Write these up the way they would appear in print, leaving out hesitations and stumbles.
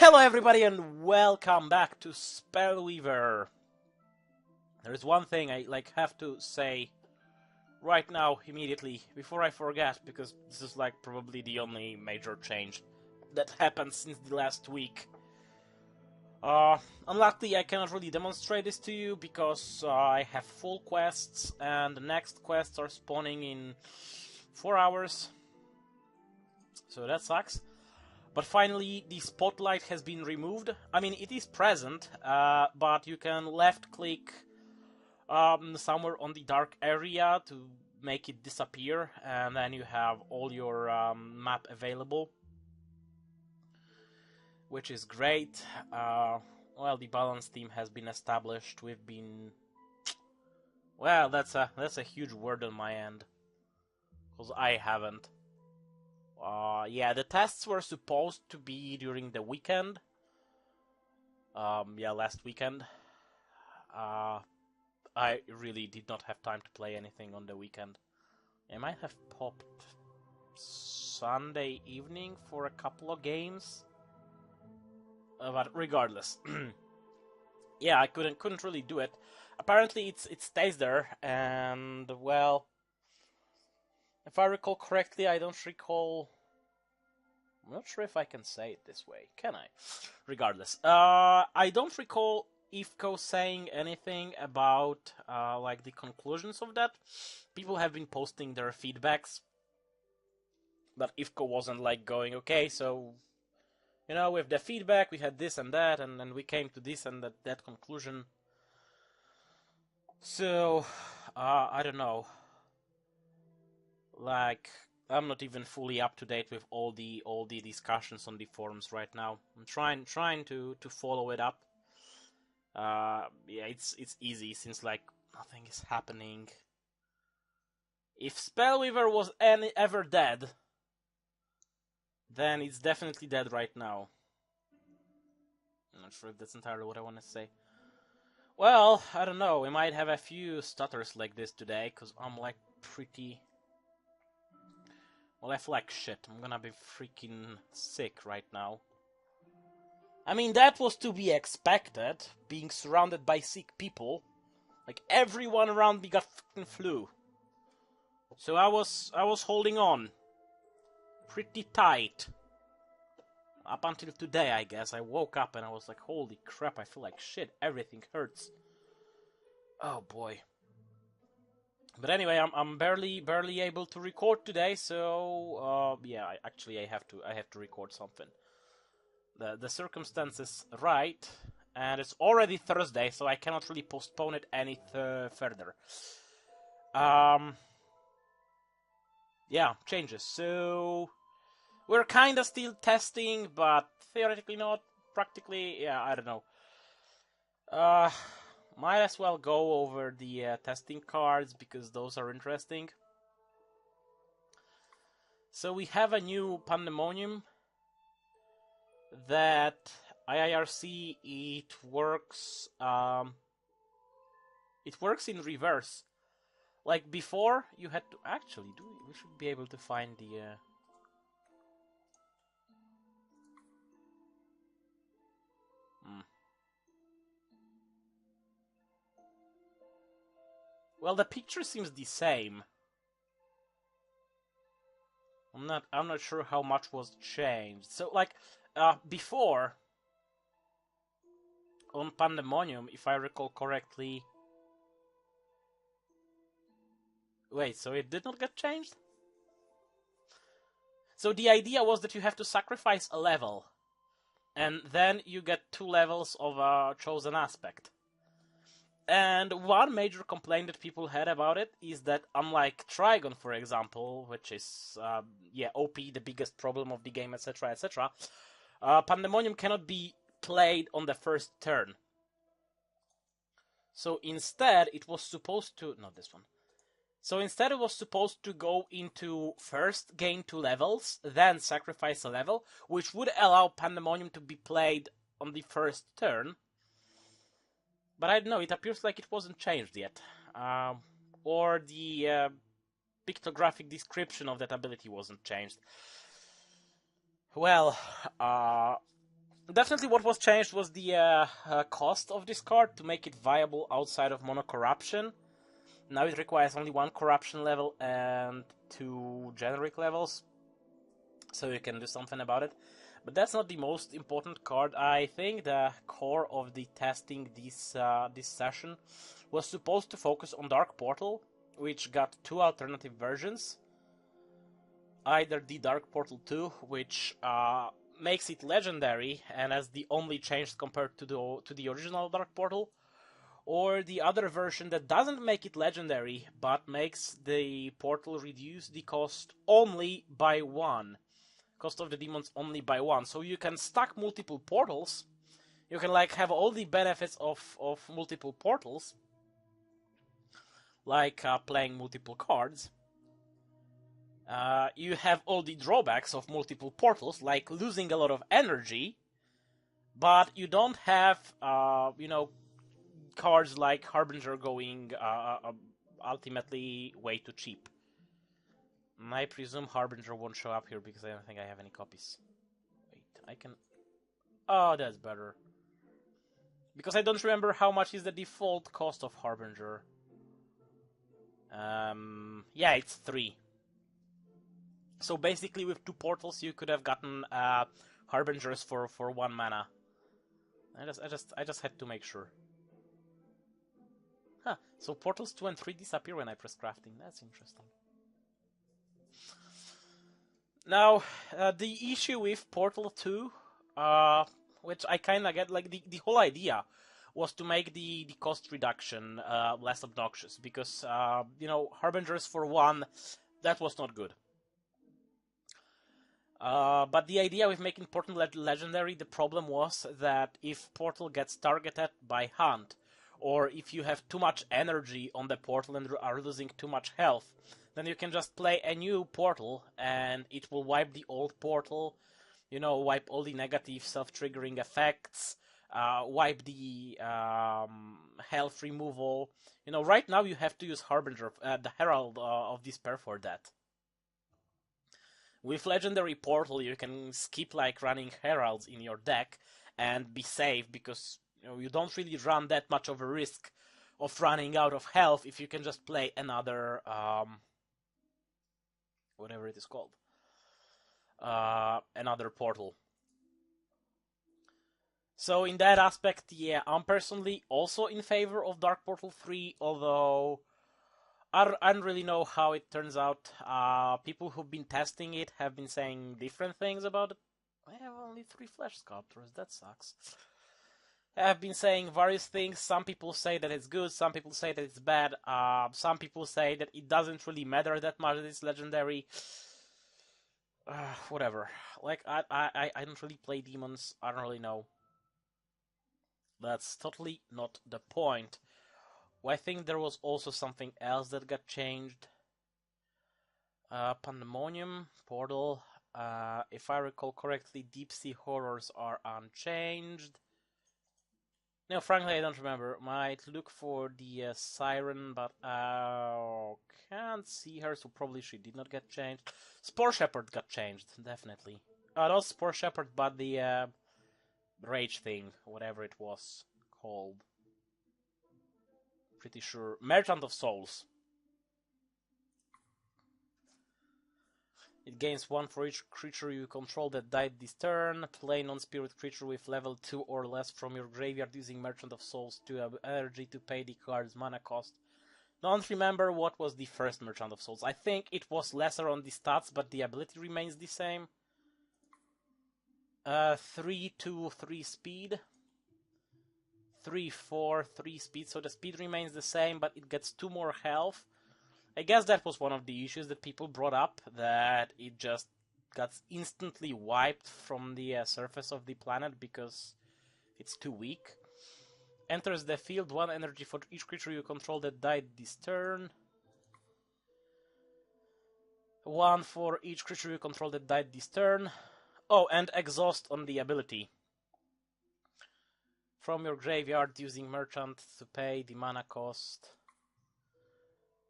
Hello everybody and welcome back to Spellweaver. There is one thing I have to say right now immediately before I forget, because this is probably the only major change that happened since the last week. Unluckily I cannot really demonstrate this to you because I have full quests and the next quests are spawning in 4 hours. So that sucks. But finally, the spotlight has been removed. I mean, it is present, but you can left-click somewhere on the dark area to make it disappear, and then you have all your map available, which is great. Well, the balance theme has been established. We've been... Well, that's a huge word on my end, because I haven't. Yeah, the tests were supposed to be during the weekend. Yeah, last weekend. I really did not have time to play anything on the weekend. I might have popped Sunday evening for a couple of games. But regardless. Yeah, I couldn't really do it. Apparently it stays there, and well, if I recall correctly, I don't recall... I'm not sure if I can say it this way. Can I? Regardless. I don't recall IFCO saying anything about the conclusions of that. People have been posting their feedbacks, but IFCO wasn't going, okay, so, you know, with the feedback we had this and that, and then we came to this and that conclusion. So, I don't know. I'm not even fully up to date with all the discussions on the forums right now. I'm trying to follow it up. Yeah, it's easy since nothing is happening. If Spellweaver was ever dead, then it's definitely dead right now. I'm not sure if that's entirely what I want to say. Well, I don't know. We might have a few stutters like this today, because I'm pretty... Well, I feel like shit. I'm gonna be freaking sick right now. I mean, that was to be expected, being surrounded by sick people. Everyone around me got fucking flu. So I was holding on. Pretty tight. Up until today, I guess. I woke up and I was like, holy crap, I feel like shit. Everything hurts. Oh boy. But anyway, I'm barely able to record today, so yeah, I have to record something. The circumstances right, and it's already Thursday, so I cannot really postpone it any further. Yeah, changes. So we're kinda still testing, but theoretically not. Practically, yeah, I don't know. Might as well go over the testing cards, because those are interesting. So we have a new Pandemonium that IIRC, it works in reverse. Before, you had to... Actually, we should be able to find the... Well, the picture seems the same. I'm not sure how much was changed. So, before, on Pandemonium, if I recall correctly... Wait, so it did not get changed? So the idea was that you have to sacrifice a level, and then you get 2 levels of a chosen aspect. And one major complaint that people had about it is that, unlike Trigon, for example, which is, yeah, OP, the biggest problem of the game, etc., etc., Pandemonium cannot be played on the first turn. So instead, it was supposed to... Not this one. So instead, it was supposed to go into first gain 2 levels, then sacrifice a level, which would allow Pandemonium to be played on the first turn. But I don't know, it appears like it wasn't changed yet. Or the pictographic description of that ability wasn't changed. Well, Definitely what was changed was the cost of this card to make it viable outside of mono corruption. Now it requires only 1 corruption level and 2 generic levels, so you can do something about it. But that's not the most important card. I think the core of the testing this session was supposed to focus on Dark Portal, which got 2 alternative versions. Either the Dark Portal 2, which makes it legendary and has the only change compared to the original Dark Portal, or the other version that doesn't make it legendary but makes the portal reduce the cost only by 1. Cost of the demons only by 1. So you can stack multiple portals. You can like have all the benefits of multiple portals, like playing multiple cards. You have all the drawbacks of multiple portals, like losing a lot of energy, but you don't have, cards like Harbinger going ultimately way too cheap. I presume Harbinger won't show up here because I don't think I have any copies. Wait, I can... Oh, that's better. Because I don't remember how much is the default cost of Harbinger. Yeah, it's 3. So basically with 2 portals you could have gotten Harbingers for 1 mana. I just had to make sure. Huh, so portals 2 and 3 disappear when I press crafting. That's interesting. Now, the issue with Portal 2, which I kind of get, like, the whole idea was to make the cost reduction less obnoxious, because, Harbingers for 1, that was not good. But the idea with making Portal legendary, the problem was that if Portal gets targeted by Hunt, or if you have too much energy on the Portal and are losing too much health, then you can just play a new Portal and it will wipe the old Portal, wipe all the negative self-triggering effects, wipe the health removal. Right now you have to use Harbinger, the Herald of Despair for that. With Legendary Portal, you can skip like running Heralds in your deck and be safe, because you don't really run that much of a risk of running out of health if you can just play another whatever it is called, another portal. So in that aspect, yeah, I'm personally also in favor of Dark Portal 3, although I don't really know how it turns out. People who've been testing it have been saying different things about it. I have only 3 Flesh Sculptors, that sucks. I have been saying various things. Some people say that it's good, some people say that it's bad, some people say that it doesn't really matter that much that it's legendary. Whatever. Like, I don't really play demons, I don't really know. That's totally not the point. Well, I think there was also something else that got changed. Pandemonium, Portal. If I recall correctly, Deep Sea Horrors are unchanged. No, frankly, I don't remember. Might look for the Siren, but can't see her, so probably she did not get changed. Spore Shepherd got changed, definitely. Not Spore Shepherd, but the Rage thing, whatever it was called. Pretty sure. Merchant of Souls. It gains 1 for each creature you control that died this turn. Play non-spirit creature with level 2 or less from your graveyard using Merchant of Souls to have energy to pay the card's mana cost. Don't remember what was the first Merchant of Souls. I think it was lesser on the stats, but the ability remains the same. 3, 2, 3 speed. 3, 4, 3 speed. So the speed remains the same, but it gets 2 more health. I guess that was one of the issues that people brought up, that it just got instantly wiped from the surface of the planet because it's too weak. Enters the field, 1 energy for each creature you control that died this turn. 1 for each creature you control that died this turn. Oh, and exhaust on the ability. From your graveyard using Merchant to pay the mana cost.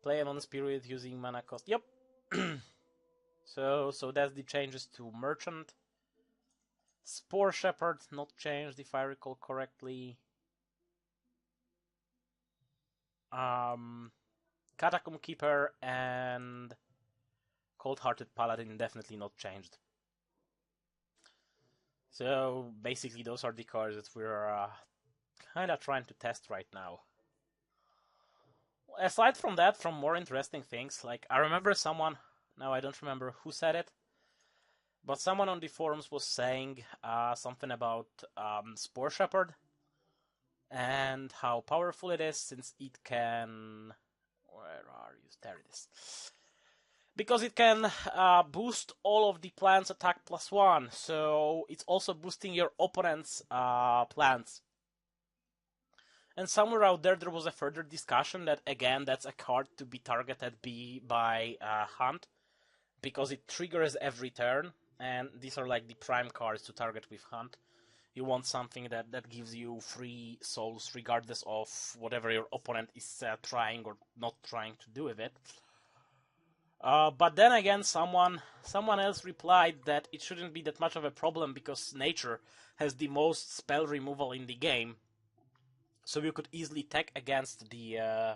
Play a non-spirit using mana cost. Yep. So that's the changes to Merchant. Spore Shepherd, not changed if I recall correctly. Catacomb Keeper and Cold-Hearted Paladin definitely not changed. So basically those are the cards that we're kind of trying to test right now. Aside from that, from more interesting things, like I remember someone, now I don't remember who said it, but someone on the forums was saying something about Spore Shepherd and how powerful it is since it can... Where are you? There it is. Because it can boost all of the plants' attack +1, so it's also boosting your opponent's plants. And somewhere out there was a further discussion that, again, that's a card to be targeted by Hunt, because it triggers every turn, and these are like the prime cards to target with Hunt. You want something that gives you free souls regardless of whatever your opponent is trying or not trying to do with it. But then again, someone else replied that it shouldn't be that much of a problem because nature has the most spell removal in the game, so you could easily tech against the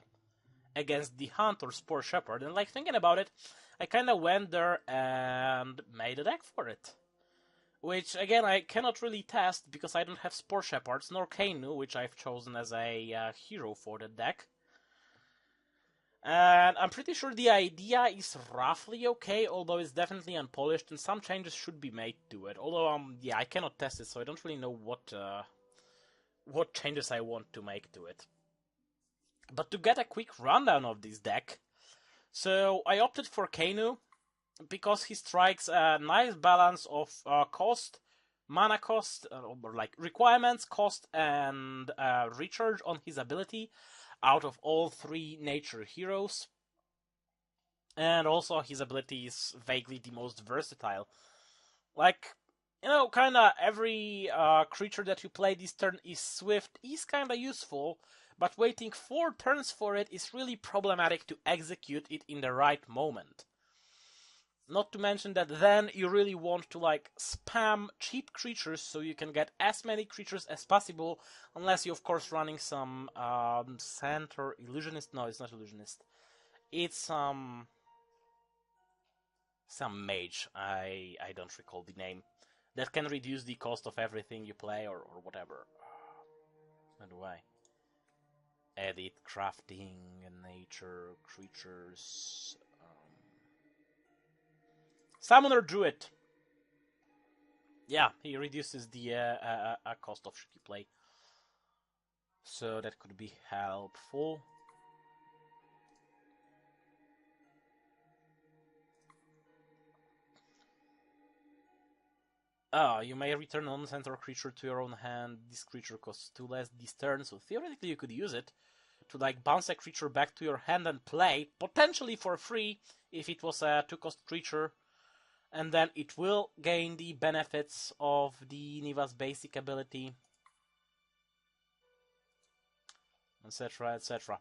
Hunt or Spore Shepherd. And like thinking about it, I kind of went there and made a deck for it. Which, again, I cannot really test because I don't have Spore Shepherds, nor Kainu, which I've chosen as a hero for the deck. And I'm pretty sure the idea is roughly okay, although it's definitely unpolished, and some changes should be made to it. Although, yeah, I cannot test it, so I don't really know what changes I want to make to it. But to get a quick rundown of this deck, so I opted for Kainu, because he strikes a nice balance of cost, mana cost, or like requirements, cost, and recharge on his ability out of all three nature heroes. And also his ability is vaguely the most versatile. Like, you know, kinda every creature that you play this turn is swift, is kinda useful, but waiting 4 turns for it is really problematic to execute it in the right moment. Not to mention that then you really want to like spam cheap creatures so you can get as many creatures as possible, unless you're of course running some Centaur Illusionist. No, it's not Illusionist. It's some mage. I don't recall the name. That can reduce the cost of everything you play or whatever. How do I edit crafting and nature creatures? Summoner Druid. Yeah, he reduces the cost of tricky play. So that could be helpful. You may return a non-centaur creature to your own hand. This creature costs 2 less this turn, so theoretically you could use it to like bounce a creature back to your hand and play, potentially for free, if it was a 2-cost creature. And then it will gain the benefits of the Niva's basic ability, etc., etc.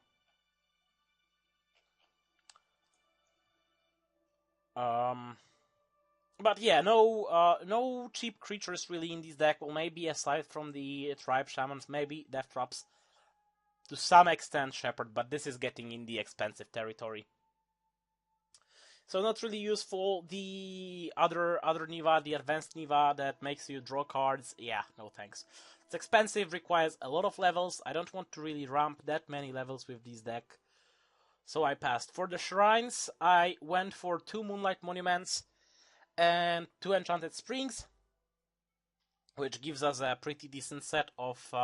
But yeah, no cheap creatures really in this deck. Well, maybe aside from the Tribe Shamans, maybe Death Traps, to some extent Shepherd, but this is getting in the expensive territory. So not really useful. The other Niva, the advanced Niva that makes you draw cards, yeah, no thanks. It's expensive, requires a lot of levels. I don't want to really ramp that many levels with this deck. So I passed. For the shrines, I went for 2 Moonlight Monuments and 2 Enchanted Springs, which gives us a pretty decent set of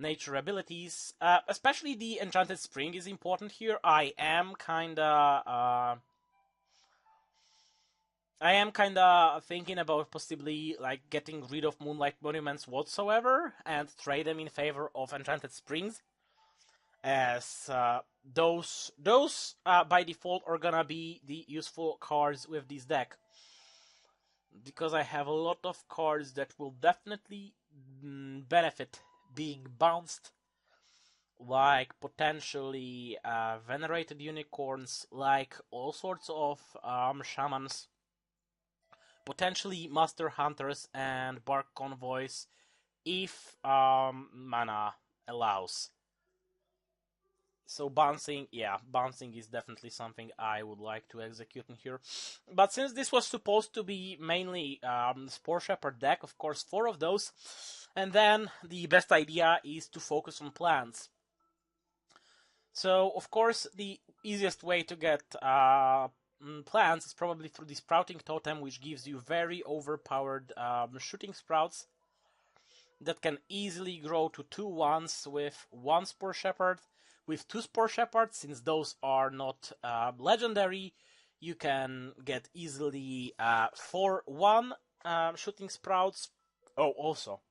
nature abilities. Especially the Enchanted Spring is important here. I am kinda thinking about possibly like getting rid of Moonlight Monuments whatsoever and trade them in favor of Enchanted Springs, as those by default are gonna be the useful cards with this deck, because I have a lot of cards that will definitely benefit being bounced, like potentially Venerated Unicorns, like all sorts of shamans, potentially Master Hunters and Bark Convoys if mana allows. So bouncing is definitely something I would like to execute in here. But since this was supposed to be mainly Spore Shepherd deck, of course 4 of those, and then the best idea is to focus on plants. So of course the easiest way to get plants is probably through the Sprouting Totem, which gives you very overpowered shooting sprouts that can easily grow to 2/1s with 1 Spore Shepherd. With 2 Spore Shepherds, since those are not legendary, you can get easily 4/1 shooting sprouts. Oh, also,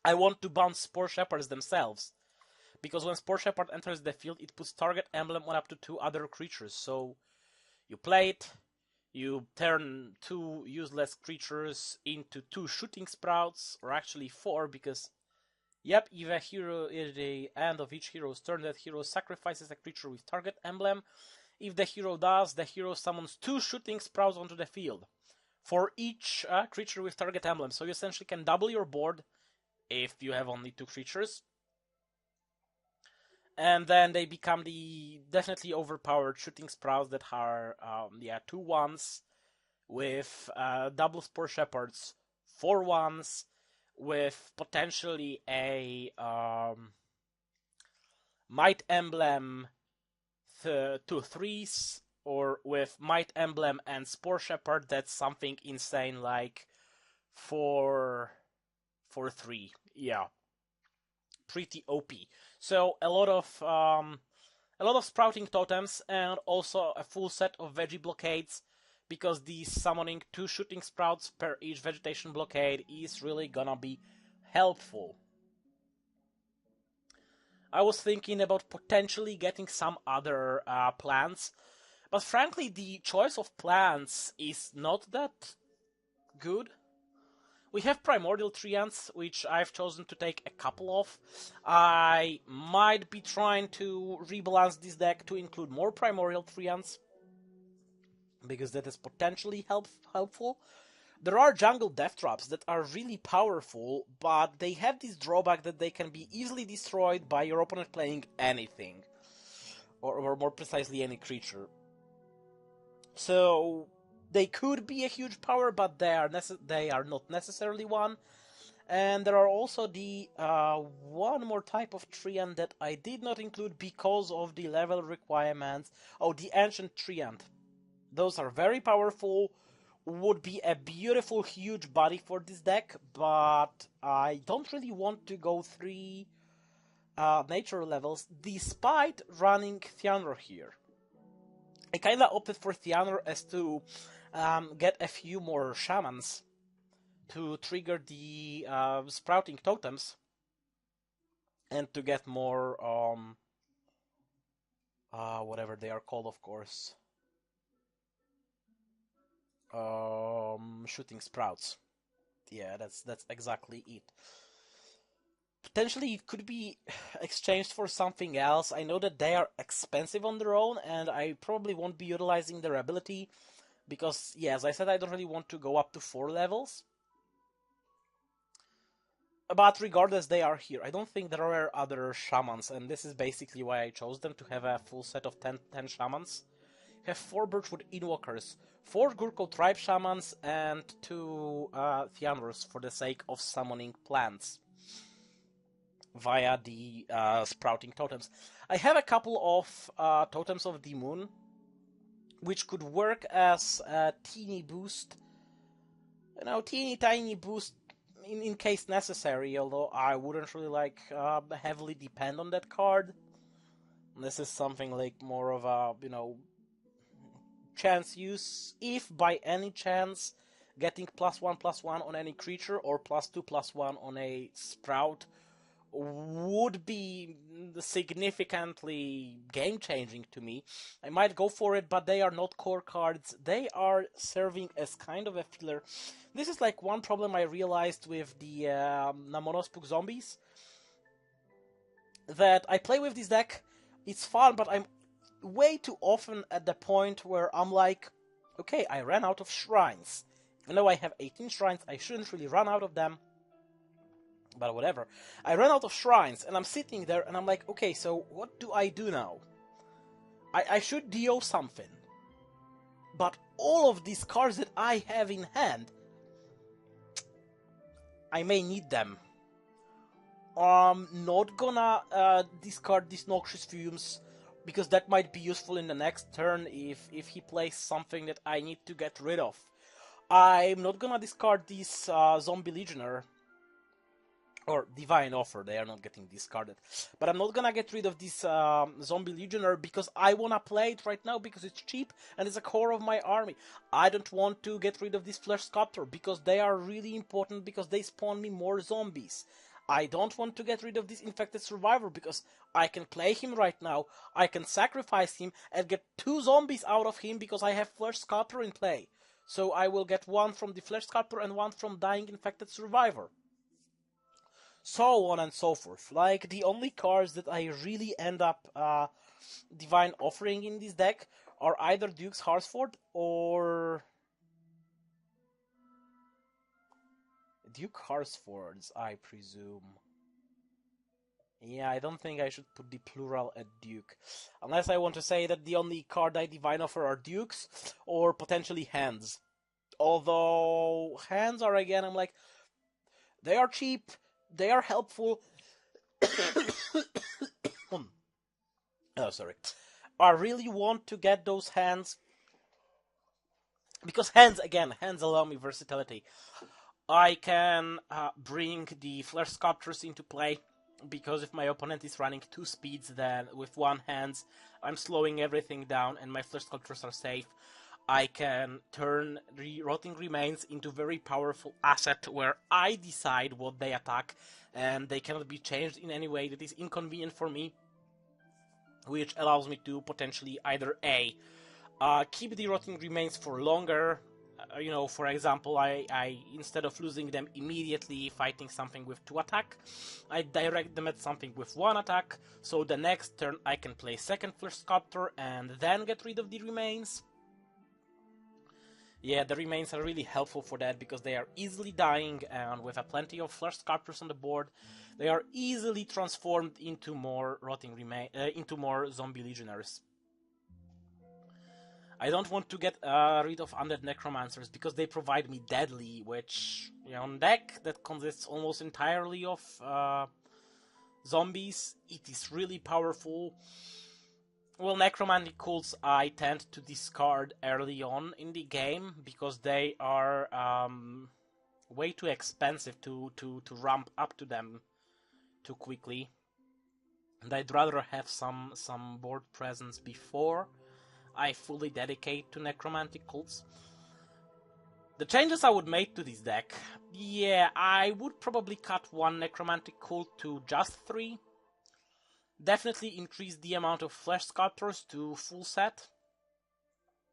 I want to bounce Spore Shepherds themselves, because when Spore Shepherd enters the field, it puts target emblem on up to 2 other creatures. So you play it, you turn 2 useless creatures into 2 shooting sprouts, or actually 4, because yep, if a hero at the end of each hero's turn, that hero sacrifices a creature with target emblem. If the hero does, the hero summons 2 shooting sprouts onto the field for each creature with target emblem. So you essentially can double your board if you have only 2 creatures. And then they become the definitely overpowered shooting sprouts that are 2/1s with double Spore Shepherds, 4/1s with potentially a Might Emblem 2/3s, or with Might Emblem and Spore Shepherd, that's something insane like 4/3. Yeah, pretty OP. So a lot of Sprouting Totems and also a full set of Veggie Blockades, because the summoning 2 shooting sprouts per each vegetation blockade is really gonna be helpful. I was thinking about potentially getting some other plants, but frankly the choice of plants is not that good. We have Primordial Treants, which I've chosen to take a couple of. I might be trying to rebalance this deck to include more Primordial Treants, because that is potentially helpful. There are Jungle Death Traps that are really powerful, but they have this drawback that they can be easily destroyed by your opponent playing anything, or more precisely any creature. So they could be a huge power, but they are not necessarily one. And there are also the one more type of Treant that I did not include because of the level requirements. Oh, the Ancient Treant. Those are very powerful, would be a beautiful, huge body for this deck, but I don't really want to go 3 nature levels, despite running Thyanor here. I kinda opted for Thyanor as to get a few more Shamans to trigger the Sprouting Totems, and to get more, whatever they are called, of course. Shooting sprouts. Yeah, that's exactly it. Potentially it could be exchanged for something else. I know that they are expensive on their own, and I probably won't be utilizing their ability, because, yeah, as I said, I don't really want to go up to 4 levels. But regardless, they are here. I don't think there are other Shamans, and this is basically why I chose them, to have a full set of 10 Shamans. Have 4 Birchwood Invokers, 4 Gurkha Tribe Shamans, and 2 Thyanors for the sake of summoning plants via the Sprouting Totems. I have a couple of Totems of the Moon, which could work as a teeny boost. You know, teeny tiny boost in case necessary, although I wouldn't really like heavily depend on that card. This is something like more of a, chance use. If by any chance getting +1/+1 on any creature, or +2/+1 on a sprout would be significantly game-changing to me, I might go for it, but they are not core cards. They are serving as kind of a filler. This is like one problem I realized with the Monospook Zombies, that I play with this deck, it's fun, but I'm way too often at the point where I'm like, okay, I ran out of shrines. Even though I have 18 shrines, I shouldn't really run out of them. But whatever. I ran out of shrines, and I'm sitting there, and I'm like, okay, so what do I do now? I should DO something. But all of these cards that I have in hand, I may need them. I'm not gonna discard these Noxious Fumes, because that might be useful in the next turn if he plays something that I need to get rid of. I'm not gonna discard this Zombie Legionnaire, or Divine Offer, they are not getting discarded. But I'm not gonna get rid of this Zombie Legionnaire because I wanna play it right now because it's cheap and it's a core of my army. I don't want to get rid of this Flesh Sculptor because they are really important because they spawn me more zombies. I don't want to get rid of this Infected Survivor because I can play him right now, I can sacrifice him and get 2 zombies out of him because I have Flesh Sculptor in play. So I will get 1 from the Flesh Sculptor and 1 from Dying Infected Survivor. So on and so forth. Like, the only cards that I really end up Divine Offering in this deck are either Duke's Harsford or Duke Harsfords, I presume. Yeah, I don't think I should put the plural at Duke. Unless I want to say that the only card I Divine Offer are Dukes, or potentially Hands. Although, Hands are, again, I'm like, they are cheap, they are helpful. Oh, sorry. I really want to get those Hands. Because Hands allow me versatility. I can bring the Flesh Sculptors into play, because if my opponent is running 2 speeds, then with 1 Hands, I'm slowing everything down and my Flesh Sculptors are safe. I can turn the Rotting Remains into very powerful asset where I decide what they attack, and they cannot be changed in any way that is inconvenient for me, which allows me to potentially either A, keep the Rotting Remains for longer. You know, for example, I instead of losing them immediately fighting something with 2 attack, I direct them at something with 1 attack, so the next turn I can play second Flesh Sculptor and then get rid of the Remains. Yeah, the Remains are really helpful for that because they are easily dying, and with a plenty of Flesh Sculptors on the board, they are easily transformed into more into more Zombie Legionnaires. I don't want to get rid of Undead Necromancers because they provide me Deadly, which, you know, on deck that consists almost entirely of zombies, it is really powerful. Well, Necromantic Cults I tend to discard early on in the game because they are way too expensive to ramp up to them too quickly. And I'd rather have some board presence before I fully dedicate to Necromantic Cults. The changes I would make to this deck, yeah, I would probably cut 1 Necromantic Cult to just 3. Definitely increase the amount of Flesh Sculptors to full set.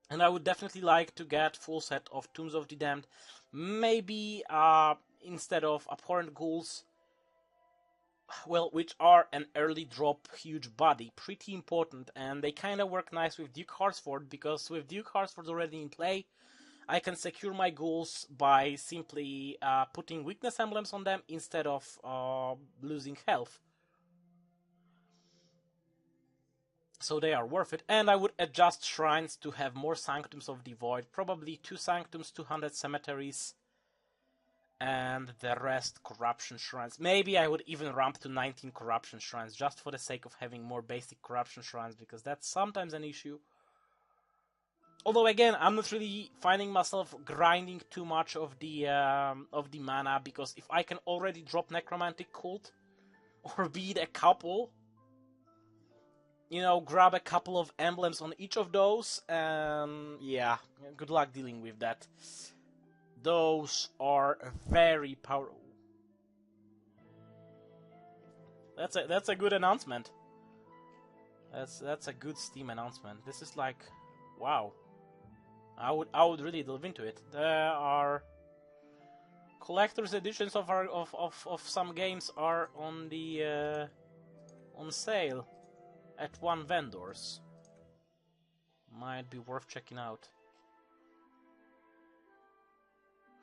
And I would definitely like to get full set of Tombs of the Damned. Maybe instead of Abhorrent Ghouls, well, which are an early drop huge body, pretty important, and they kind of work nice with Duke Harsford, because with Duke Harsford already in play, I can secure my ghouls by simply putting weakness emblems on them instead of losing health. So they are worth it, and I would adjust shrines to have more Sanctums of the Void, probably 2 Sanctums, 200 Cemeteries, and the rest Corruption Shrines. Maybe I would even ramp to 19 Corruption Shrines, just for the sake of having more basic Corruption Shrines, because that's sometimes an issue. Although again, I'm not really finding myself grinding too much of the mana, because if I can already drop Necromantic Cult, or beat a couple, you know, grab a couple of emblems on each of those, and yeah, good luck dealing with that. Those are very powerful. That's a good announcement. That's a good Steam announcement. This is like, wow. I would really delve into it. There are collector's editions of some games are on the on sale at one vendors. Might be worth checking out.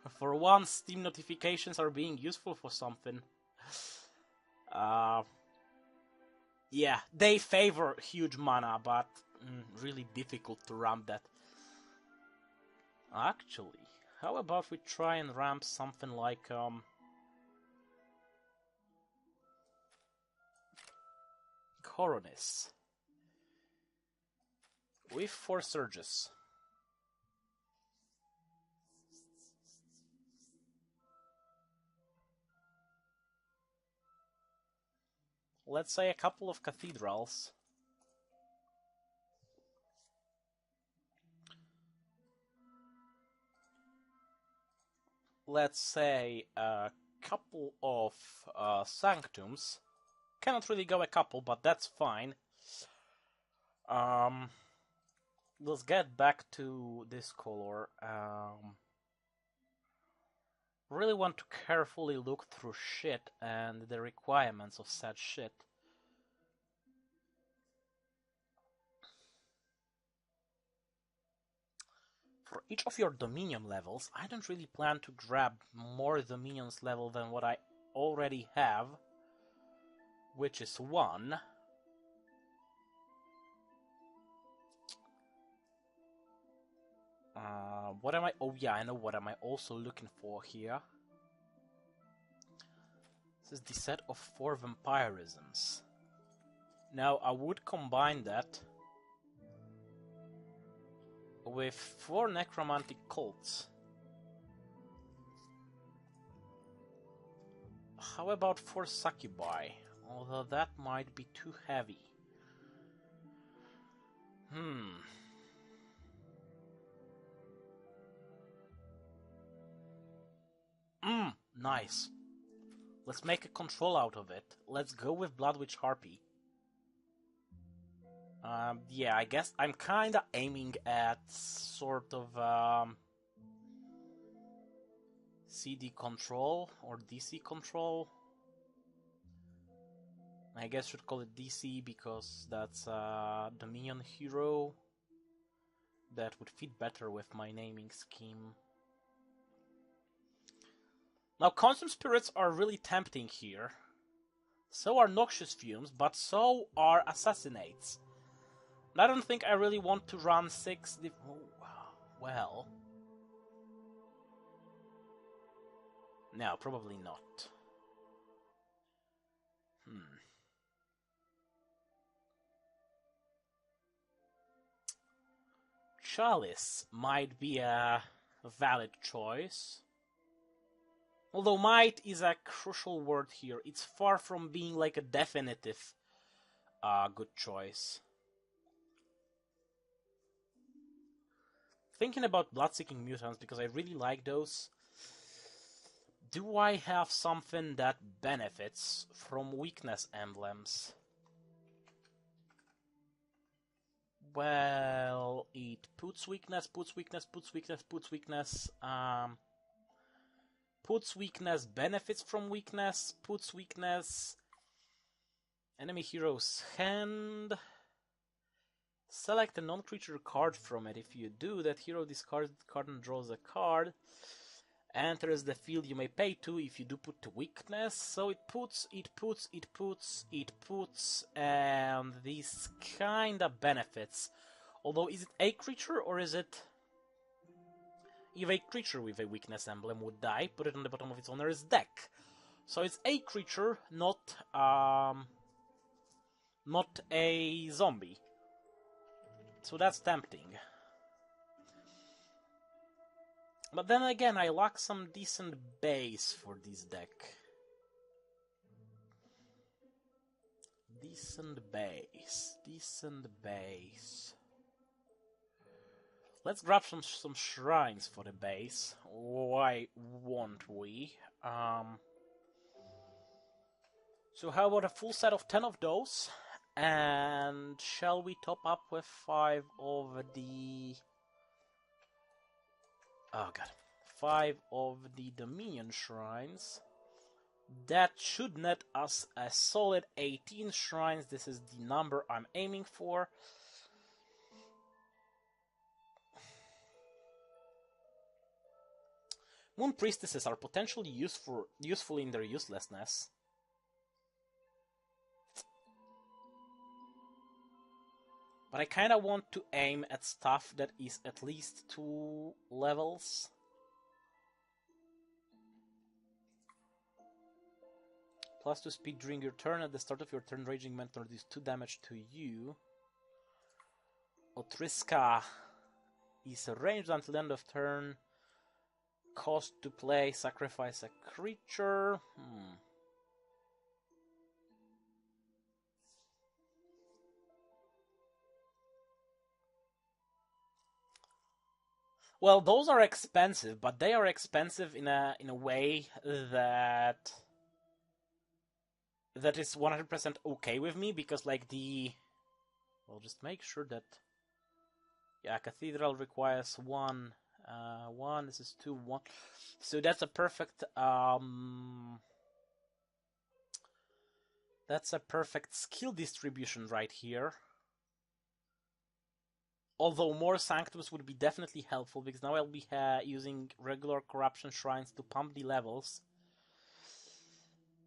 For once, Steam notifications are being useful for something. Yeah, they favor huge mana, but really difficult to ramp that. Actually, how about we try and ramp something like Coronis with 4 surges. Let's say a couple of cathedrals. Let's say a couple of sanctums. Cannot really go a couple, but that's fine. Let's get back to this color. Really want to carefully look through shit and the requirements of said shit. For each of your dominion levels, I don't really plan to grab more dominions level than what I already have, which is 1. What am I? Oh yeah, I know what am I also looking for here. This is the set of 4 vampirisms. Now I would combine that with 4 necromantic cults. How about 4 succubi? Although that might be too heavy. Nice. Let's make a control out of it. Let's go with Blood Witch Harpy. Yeah, I guess I'm kinda aiming at sort of CD control or DC control. I guess I should call it DC because that's a Dominion hero. That would fit better with my naming scheme. Now, Consume Spirits are really tempting here. So are Noxious Fumes, but so are Assassinates. And I don't think I really want to run 6... well... no, probably not. Chalice might be a valid choice. Although might is a crucial word here. It's far from being like a definitive good choice. Thinking about Bloodseeking Mutants, because I really like those. Do I have something that benefits from weakness emblems? Well, it puts weakness, puts weakness, puts weakness, puts weakness. Puts weakness, benefits from weakness, puts weakness. Enemy hero's hand. Select a non-creature card from it. If you do, that hero discards the card and draws a card. Enters the field you may pay to. If you do, put to weakness. So it puts, and these kinda benefits. Although, is it a creature or is it... If a creature with a weakness emblem would die, put it on the bottom of its owner's deck. So it's a creature, not a zombie. So that's tempting. But then again, I lack some decent base for this deck. Decent base. Let's grab some shrines for the base. Why won't we? So how about a full set of 10 of those? And shall we top up with 5 of the... oh god. 5 of the Dominion shrines. That should net us a solid 18 shrines. This is the number I'm aiming for. Moon Priestesses are potentially useful in their uselessness. But I kinda want to aim at stuff that is at least 2 levels. +2 speed during your turn. At the start of your turn, Raging Mentor deals 2 damage to you. Otriska is ranged until the end of turn. Cost to play, sacrifice a creature. Well, those are expensive, but they are expensive in a way that is 100% okay with me, because like well, just make sure that, yeah, Cathedral requires 1, 1, this is 2, 1, so that's a perfect skill distribution right here. Although more Sanctums would be definitely helpful, because now I'll be using regular Corruption Shrines to pump the levels.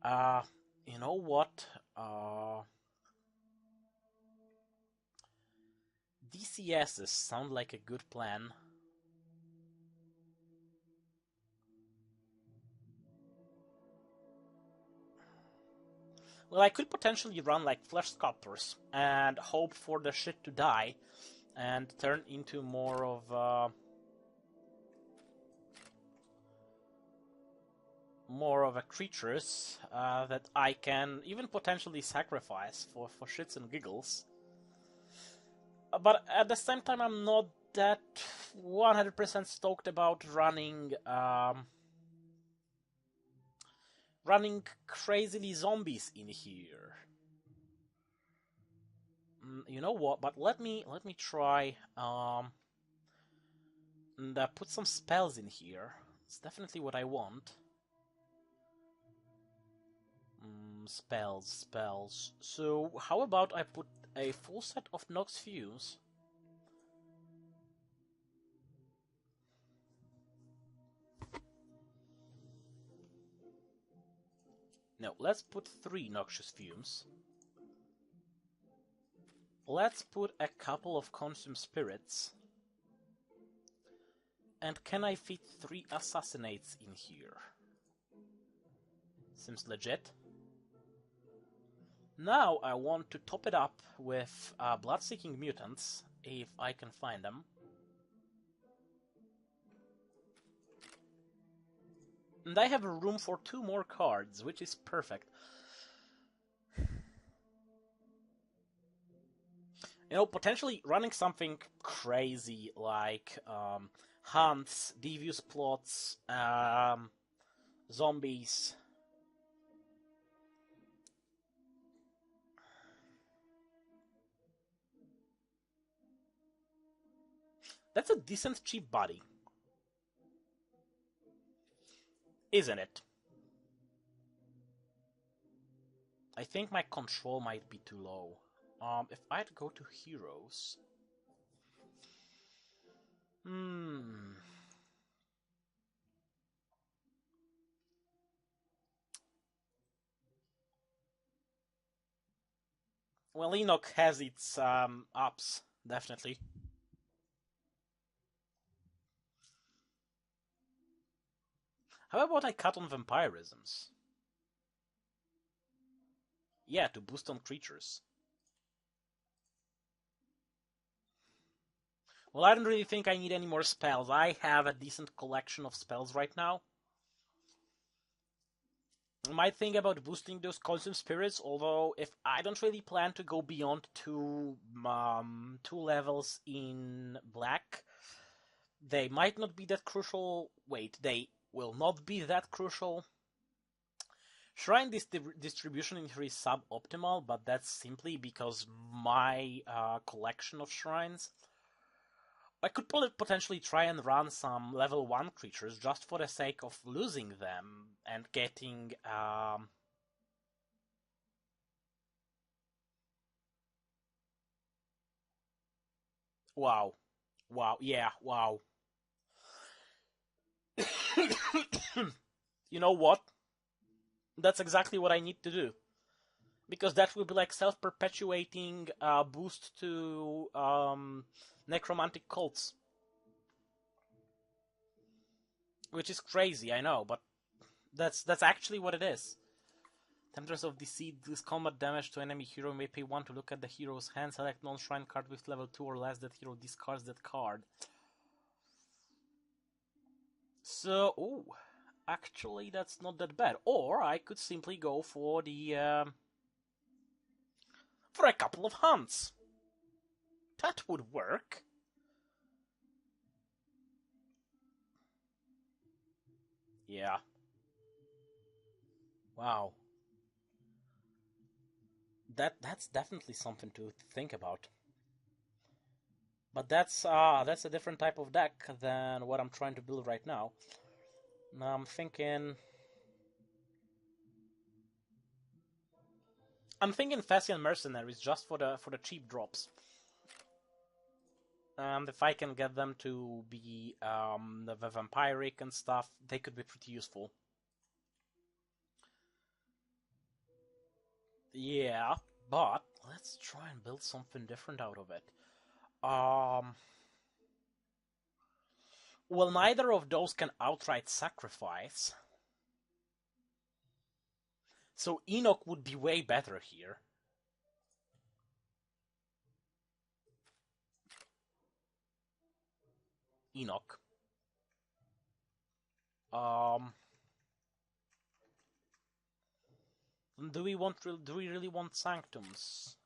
You know what? DCSs sound like a good plan. Well, I could potentially run like Flesh Sculptors and hope for the shit to die and turn into more of creatures that I can even potentially sacrifice for shits and giggles. But at the same time, I'm not that 100% stoked about running crazily zombies in here. You know what? But let me try and put some spells in here. It's definitely what I want. Spells. So how about I put a full set of Nox Fuse? No, let's put 3 Noxious Fumes. Let's put a couple of Consume Spirits. And can I fit 3 Assassinates in here? Seems legit. Now I want to top it up with Blood-Seeking Mutants, if I can find them. And I have room for 2 more cards, which is perfect. You know, potentially running something crazy like hunts, devious plots, zombies. That's a decent cheap body, isn't it? I think my control might be too low. If I'd go to heroes... Well, Enoch has its ups, definitely. How about I cut on vampirisms? Yeah, to boost on creatures. Well, I don't really think I need any more spells. I have a decent collection of spells right now. I might think about boosting those Consume Spirits, although if I don't really plan to go beyond 2 levels in black, they might not be that crucial. Wait, they will not be that crucial. Shrine distribution in here is suboptimal, but that's simply because my collection of shrines. I could potentially try and run some level 1 creatures just for the sake of losing them and getting wow. Yeah, wow. You know what? That's exactly what I need to do. Because that will be like self-perpetuating boost to necromantic cults. Which is crazy, I know, but that's actually what it is. Temptress of Deceit deals combat damage to enemy hero. You may pay 1 to look at the hero's hand. Select non-shrine card with level 2 or less. That hero discards that card. So, ooh, actually that's not that bad. Or I could simply go for the for a couple of hunts. That would work. Yeah. Wow. That's definitely something to think about. But that's a different type of deck than what I'm trying to build right now. Now I'm thinking Thessian Mercenaries just for the cheap drops. And if I can get them to be the vampiric and stuff, they could be pretty useful. Yeah, but let's try and build something different out of it. Well, neither of those can outright sacrifice. So Enoch would be way better here. Enoch. Do we really want sanctums?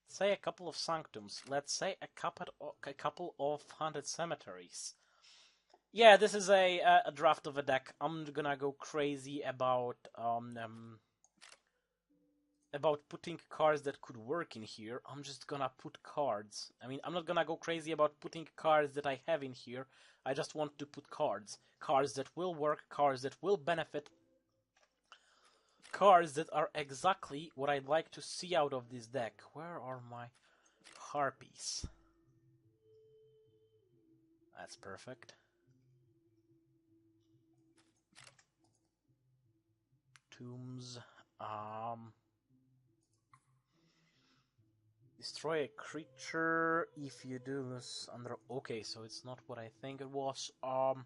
Say a couple of sanctums. Let's say a couple of haunted cemeteries. Yeah, this is a draft of a deck. I'm gonna go crazy about putting cards that could work in here. I'm just gonna put cards. I mean, I'm not gonna go crazy about putting cards that I have in here. I just want to put cards. Cards that will work, cards that will benefit. Cards that are exactly what I'd like to see out of this deck. Where are my harpies? That's perfect. Tombs. Destroy a creature if you do this under... Okay, so it's not what I think it was. A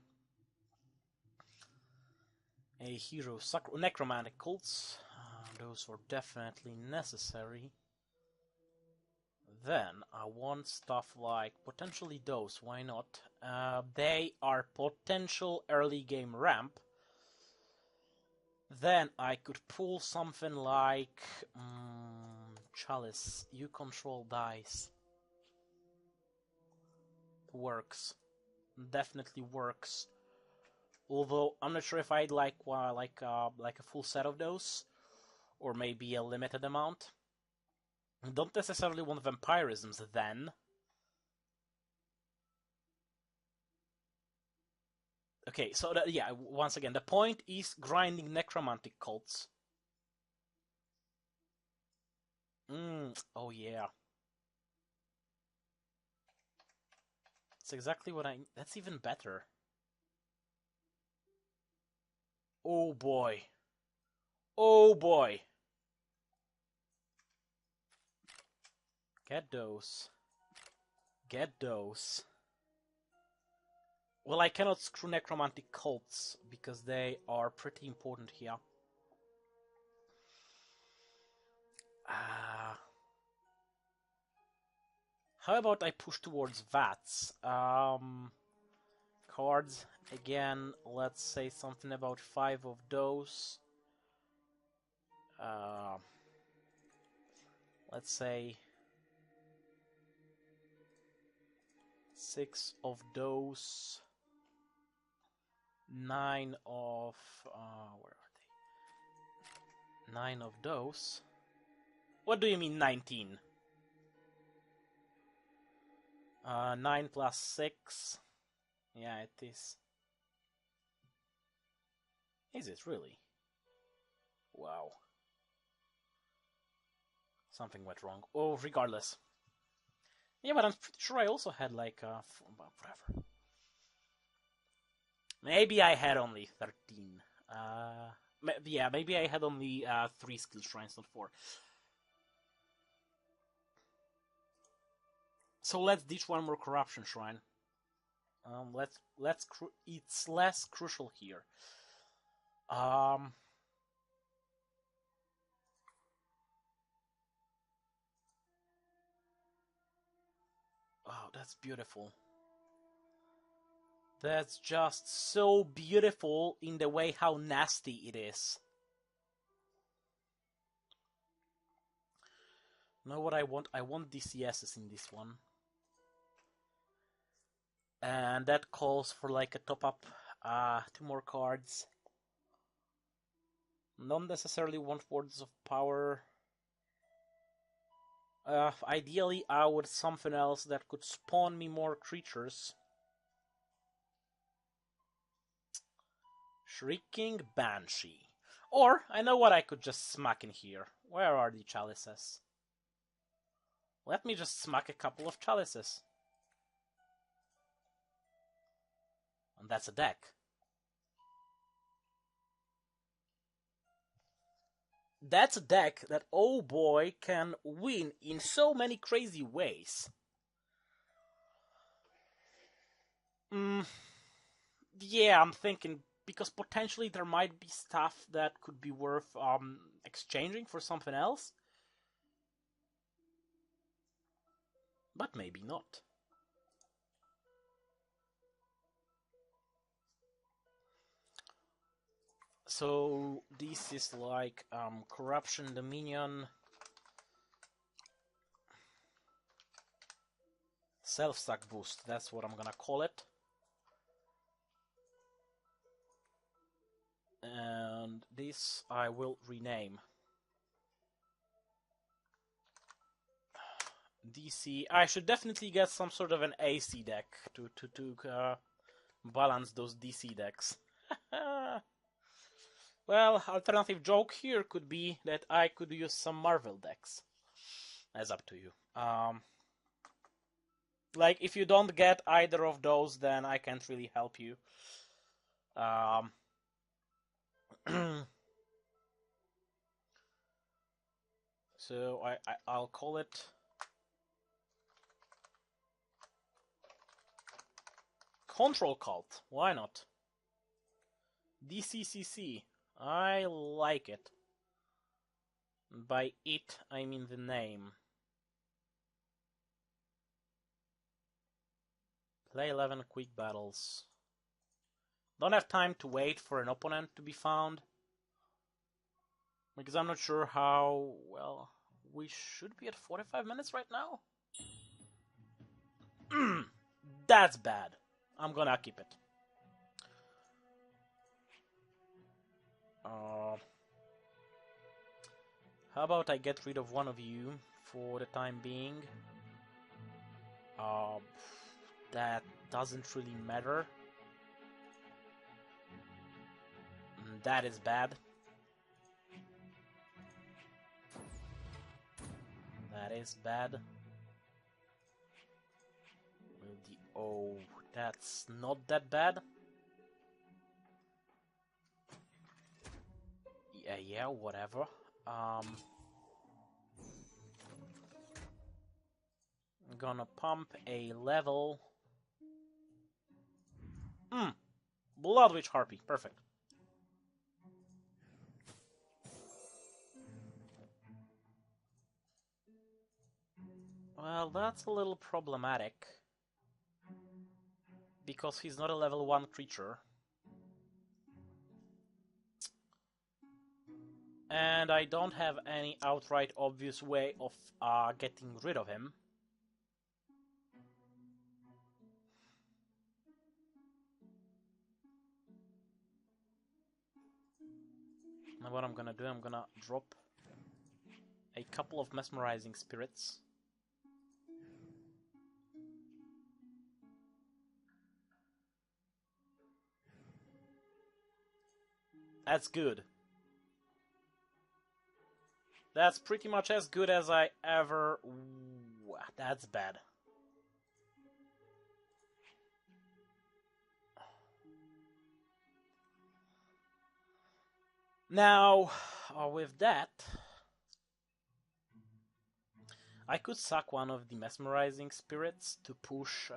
hero... Necromantic cults. Those are definitely necessary. Then I want stuff like potentially those. Why not? They are potential early game ramp. Then I could pull something like Chalice. You control dice. Works. Definitely works. Although I'm not sure if I'd like a full set of those, or maybe a limited amount. I don't necessarily want vampirisms then. Okay, so yeah, once again, the point is grinding necromantic cults. Oh yeah. That's exactly what that's even better. Oh boy. Oh boy. Get those. Get those. Well, I cannot screw necromantic cults because they are pretty important here. How about I push towards VATs? Cards, again, let's say something about 5 of those. Let's say 6 of those. 9 of... where are they? 9 of those. What do you mean 19? 9 plus 6. Yeah, it is. Is it really? Wow. Something went wrong. Oh, regardless. Yeah, but I'm pretty sure I also had like... whatever. Maybe I had only 13. Yeah, maybe I had only 3 skill shrines, not 4. So let's ditch one more corruption shrine. It's less crucial here. Oh, that's beautiful. That's just so beautiful in the way how nasty it is. Know what I want? I want DCSs in this one. And that calls for like a top up 2 more cards. Not necessarily want Words of Power. Ideally, I would something else that could spawn me more creatures. Shrieking Banshee. Or, I know what I could just smack in here. Where are the chalices? Let me just smack a couple of chalices. And that's a deck. That's a deck that, oh boy, can win in so many crazy ways. Yeah, I'm thinking, because potentially there might be stuff that could be worth exchanging for something else. But maybe not. So this is like Corruption Dominion, Self-Stack Boost, that's what I'm gonna call it. And this I will rename. DC. I should definitely get some sort of an AC deck to balance those DC decks. Well, alternative joke here could be that I could use some Marvel decks. That's up to you. Like, if you don't get either of those, then I can't really help you. So I'll call it Control Cult. Why not? DCCC. I like it. By it, I mean the name. Play 11 quick battles. Don't have time to wait for an opponent to be found. Because I'm not sure how... Well, we should be at 45 minutes right now? That's bad. I'm gonna keep it. How about I get rid of one of you for the time being? That doesn't really matter. That is bad. That is bad. Oh, that's not that bad. Yeah, whatever. I'm gonna pump a level. Bloodwitch Harpy, perfect. Well, that's a little problematic. Because he's not a level 1 creature. And I don't have any outright obvious way of getting rid of him. Now what I'm gonna do, I'm gonna drop a couple of Mesmerizing Spirits. That's good. That's pretty much as good as I ever... Ooh, that's bad. Now, with that, I could suck one of the mesmerizing spirits to push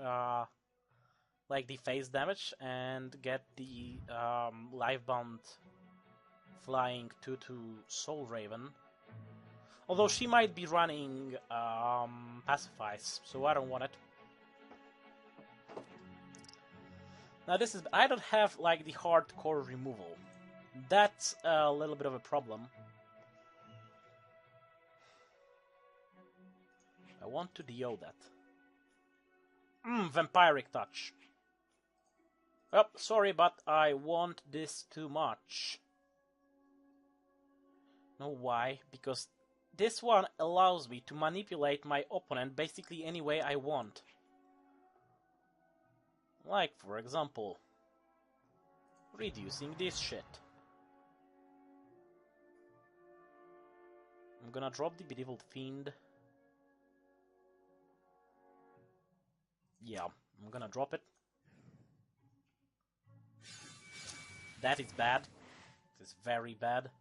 like the phase damage and get the Livebound flying 2/2 Soul Raven. Although she might be running Pacifies, so I don't want it. Now this is, I don't have like the hardcore removal. That's a little bit of a problem. I want to DO that. Vampiric Touch. Oh, sorry, but I want this too much. Know why? Because this one allows me to manipulate my opponent basically any way I want. Like, for example, reducing this shit. I'm gonna drop the Bedeviled Fiend. Yeah, I'm gonna drop it. That is bad. This is very bad.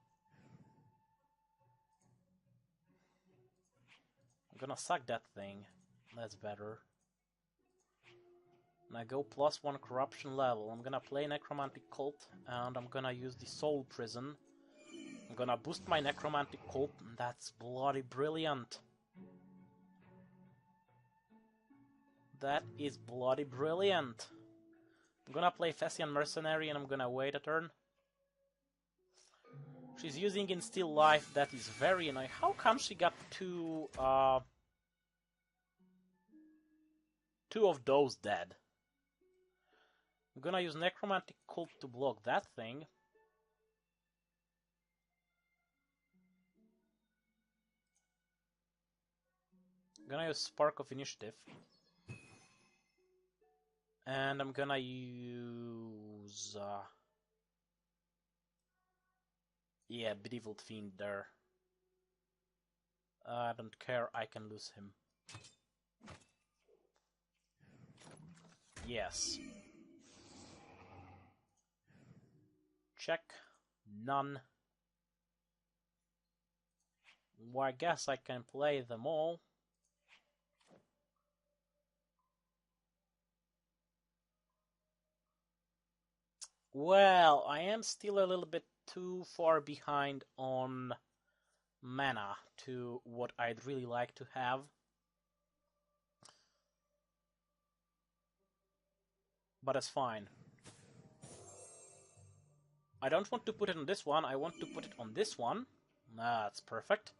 I'm gonna suck that thing. That's better. And I go +1 corruption level. I'm gonna play Necromantic Cult, and I'm gonna use the Soul Prison. I'm gonna boost my Necromantic Cult, and that's bloody brilliant. That is bloody brilliant. I'm gonna play Fessian Mercenary, and I'm gonna wait a turn. She's using Instill Life, that is very annoying. How come she got two of those dead? I'm gonna use Necromantic Cult to block that thing. I'm gonna use Spark of Initiative. And I'm gonna use... yeah, Bedeviled Fiend there. I don't care, I can lose him. Yes. Check. None. Well, I guess I can play them all. Well, I am still a little bit too far behind on mana to what I'd really like to have. But it's fine. I don't want to put it on this one, I want to put it on this one. That's perfect.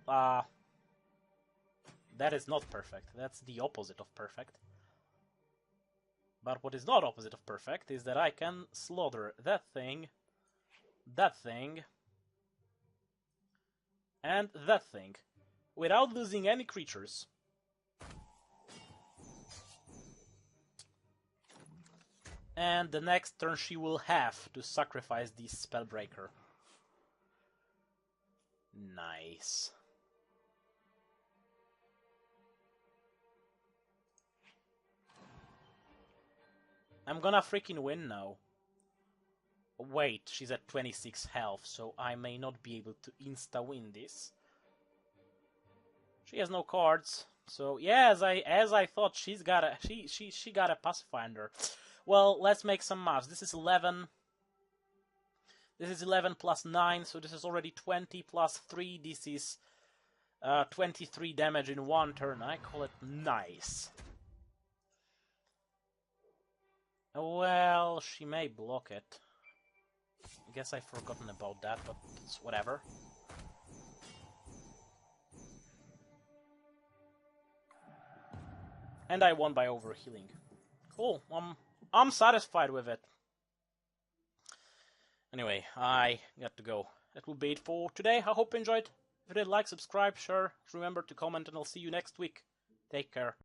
That is not perfect. That's the opposite of perfect. But what is not opposite of perfect is that I can slaughter that thing, and that thing, without losing any creatures. And the next turn she will have to sacrifice the Spellbreaker. Nice. I'm gonna freaking win now. Wait, she's at 26 health, so I may not be able to insta-win this. She has no cards, so yeah, as I thought, she got a pacifier. Well, let's make some maths. This is 11. This is 11 plus 9, so this is already 20 plus 3. This is 23 damage in one turn. I call it nice. Well, she may block it. I guess I've forgotten about that, but it's whatever. And I won by overhealing. Cool. I'm satisfied with it. Anyway, I got to go. That will be it for today. I hope you enjoyed. If you did, like, subscribe, share. Remember to comment, and I'll see you next week. Take care.